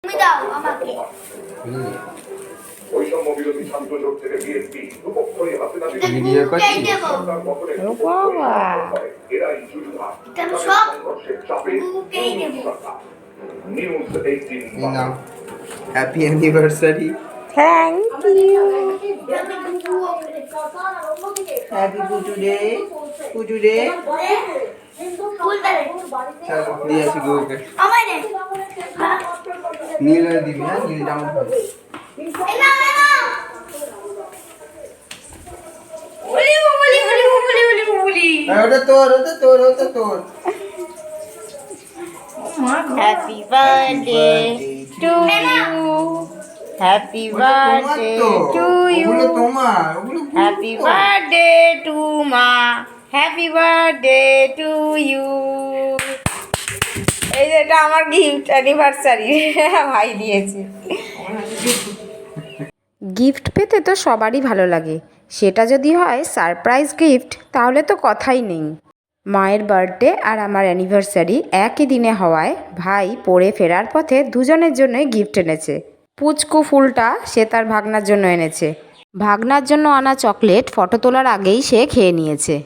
তুমি দাও আমাকে। বৈষম্য বিরোধী ছাত্র জোট থেকে বিএনপি দুপক্ষই হাতে নাতে ভিডিও করছি। ও বাবা, এরাই যুদ্ধা আমি সব সংঘর্ষের চাপে বুকেই দেব। নিউজ 18 এই নাও, happy anniversary. Thank you. Happy পুজুরে, পুজুরে। চলো দিয়ে আসি গুরুকে। আমায় দে। নীল দিবি, হ্যাঁ নীল জামা খাবে। এই নাও, এই নাও। উলি উলি উলি উলি উলি উলি। ওটা তোর, ওটা তোর, ওটা তোর। Happy birthday to you. Happy birthday to you. ওগুলো তোমার, ওগুলো হ্যাপি বার্থডে টু মা। Happy birthday to you. এই যে এটা আমার গিফট অ্যানিভার্সারি, ভাই দিয়েছে। গিফট পেতে তো সবারই ভালো লাগে, সেটা যদি হয় সারপ্রাইজ গিফট তাহলে তো কথাই নেই। মায়ের বার্থডে আর আমার অ্যানিভার্সারি একই দিনে হওয়ায় ভাই পড়ে ফেরার পথে দুজনের জন্যই গিফট এনেছে। পুচকু ফুলটা সে তার ভাগনার জন্য এনেছে। ভাগনার জন্য আনা চকলেট ফটো তোলার আগেই সে খেয়ে নিয়েছে।